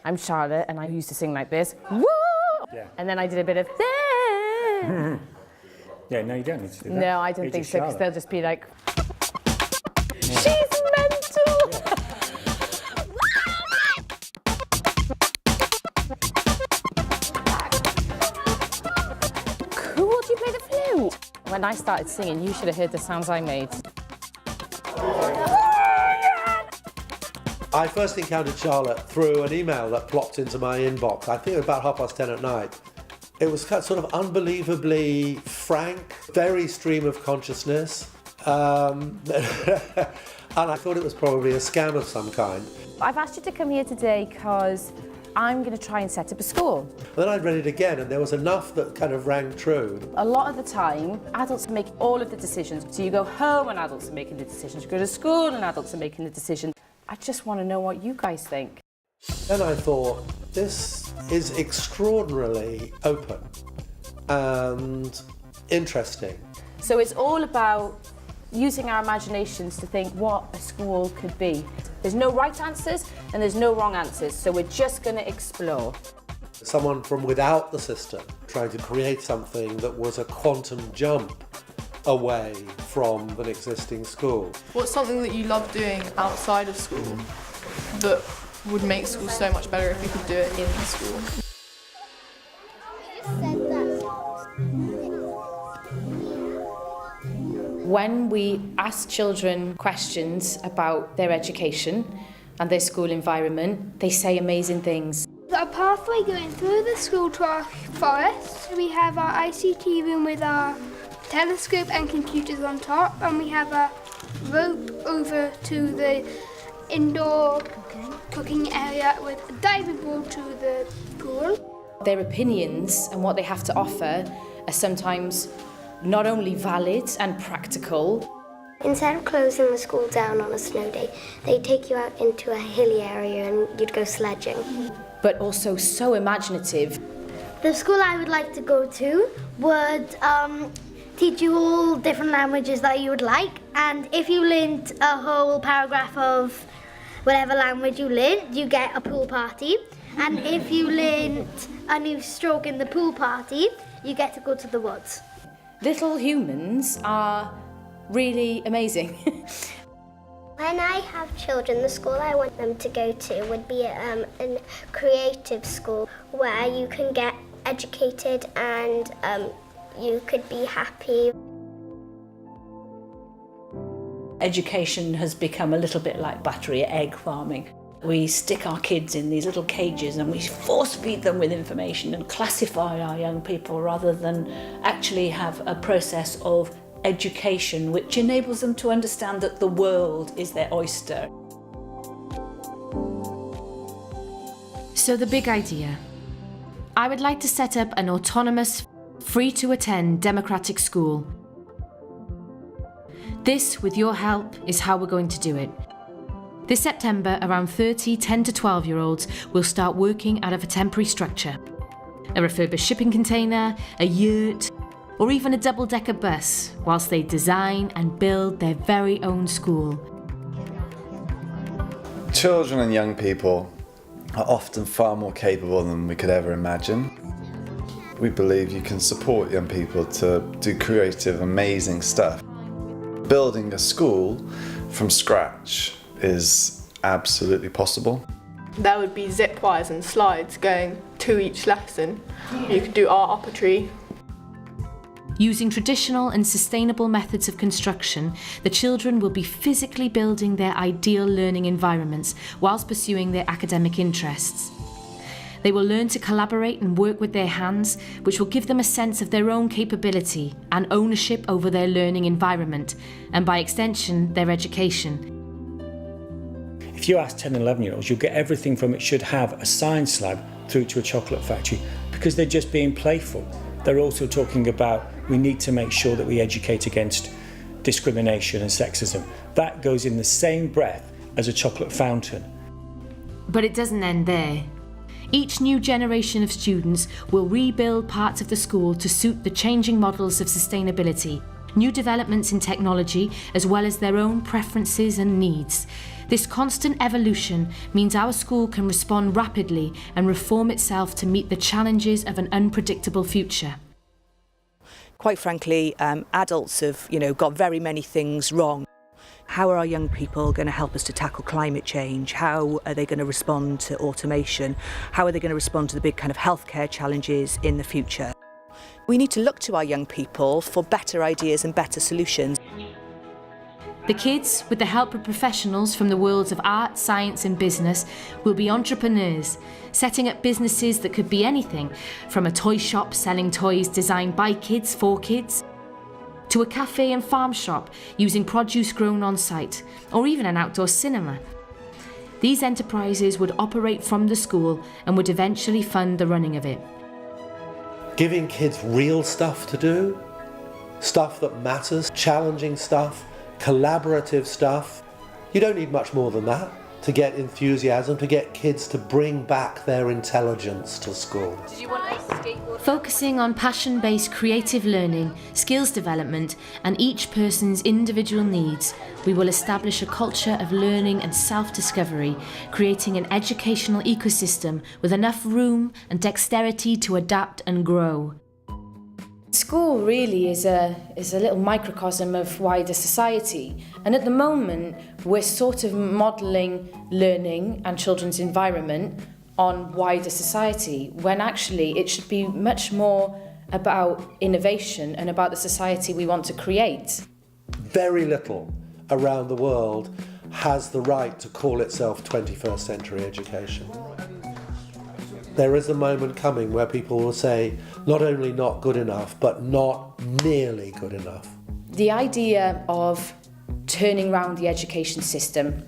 I'm Charlotte and I used to sing like this. Woo! Yeah. And then I did a bit of Yeah, no, you don't need to do that. No, I don't You're think just so, because Charlotte. they'll just be like, she's mental! Cool, do you play the flute? When I started singing, you should have heard the sounds I made. I first encountered Charlotte through an email that plopped into my inbox. I think it was about 10:30 at night. It was sort of unbelievably frank, very stream of consciousness. And I thought it was probably a scam of some kind. I've asked you to come here today because I'm going to try and set up a school. Then I read it again and there was enough that kind of rang true. A lot of the time, adults make all of the decisions. So you go home and adults are making the decisions. You go to school and adults are making the decisions. I just want to know what you guys think. Then I thought, this is extraordinarily open and interesting. So it's all about using our imaginations to think what a school could be. There's no right answers and there's no wrong answers, so we're just going to explore. Someone from without the system trying to create something that was a quantum jump away from an existing school. What's something that you love doing outside of school that would make school so much better if you could do it in school? When we ask children questions about their education and their school environment, they say amazing things. A pathway going through the school to our forest. We have our ICT room with our telescope and computers on top, and we have a rope over to the indoor cooking area with a diving board to the pool. Their opinions and what they have to offer are sometimes not only valid and practical. Instead of closing the school down on a snow day, they take you out into a hilly area and you'd go sledging. But also so imaginative. The school I would like to go to would teach you all different languages that you would like, and if you learnt a whole paragraph of whatever language you learnt, you get a pool party, and if you learnt a new stroke in the pool party, you get to go to the woods. Little humans are really amazing. When I have children, the school I want them to go to would be a creative school where you can get educated and you could be happy. Education has become a little bit like battery egg farming. We stick our kids in these little cages and we force feed them with information and classify our young people rather than actually have a process of education which enables them to understand that the world is their oyster. So the big idea. I would like to set up an autonomous, free-to-attend democratic school. This, with your help, is how we're going to do it. This September, around 30 10 to 12-year-olds will start working out of a temporary structure. A refurbished shipping container, a yurt, or even a double-decker bus, whilst they design and build their very own school. Children and young people are often far more capable than we could ever imagine. We believe you can support young people to do creative, amazing stuff. Building a school from scratch is absolutely possible. There would be zip wires and slides going to each lesson. You could do art up a tree. Using traditional and sustainable methods of construction, the children will be physically building their ideal learning environments whilst pursuing their academic interests. They will learn to collaborate and work with their hands, which will give them a sense of their own capability and ownership over their learning environment, and by extension, their education. If you ask 10 and 11-year-olds, you'll get everything from it should have a science lab through to a chocolate factory, because they're just being playful. They're also talking about we need to make sure that we educate against discrimination and sexism. That goes in the same breath as a chocolate fountain. But it doesn't end there. Each new generation of students will rebuild parts of the school to suit the changing models of sustainability, new developments in technology, as well as their own preferences and needs. This constant evolution means our school can respond rapidly and reform itself to meet the challenges of an unpredictable future. Quite frankly, adults have, got very many things wrong. How are our young people going to help us to tackle climate change? How are they going to respond to automation? How are they going to respond to the big kind of healthcare challenges in the future? We need to look to our young people for better ideas and better solutions. The kids, with the help of professionals from the worlds of art, science and business, will be entrepreneurs, setting up businesses that could be anything, from a toy shop selling toys designed by kids for kids, to a cafe and farm shop using produce grown on site, or even an outdoor cinema. These enterprises would operate from the school and would eventually fund the running of it. Giving kids real stuff to do, stuff that matters, challenging stuff, collaborative stuff. You don't need much more than that to get enthusiasm, to get kids to bring back their intelligence to school. Did you want a skateboard? Focusing on passion-based creative learning, skills development, and each person's individual needs, we will establish a culture of learning and self-discovery, creating an educational ecosystem with enough room and dexterity to adapt and grow. School really is a little microcosm of wider society, and at the moment we're sort of modelling learning and children's environment on wider society, when actually it should be much more about innovation and about the society we want to create. Very little around the world has the right to call itself 21st century education. There is a moment coming where people will say, not only not good enough, but not nearly good enough. The idea of turning around the education system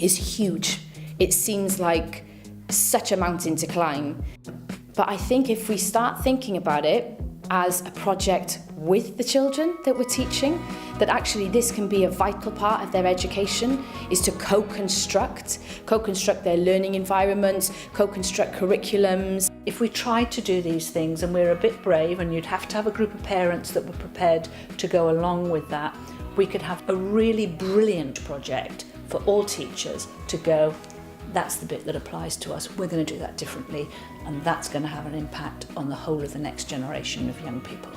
is huge. It seems like such a mountain to climb. But I think if we start thinking about it as a project with the children that we're teaching, that actually this can be a vital part of their education, is to co-construct their learning environments, co-construct curriculums. If we tried to do these things, and we're a bit brave, and you'd have to have a group of parents that were prepared to go along with that, we could have a really brilliant project for all teachers to go, that's the bit that applies to us, we're going to do that differently, and that's going to have an impact on the whole of the next generation of young people.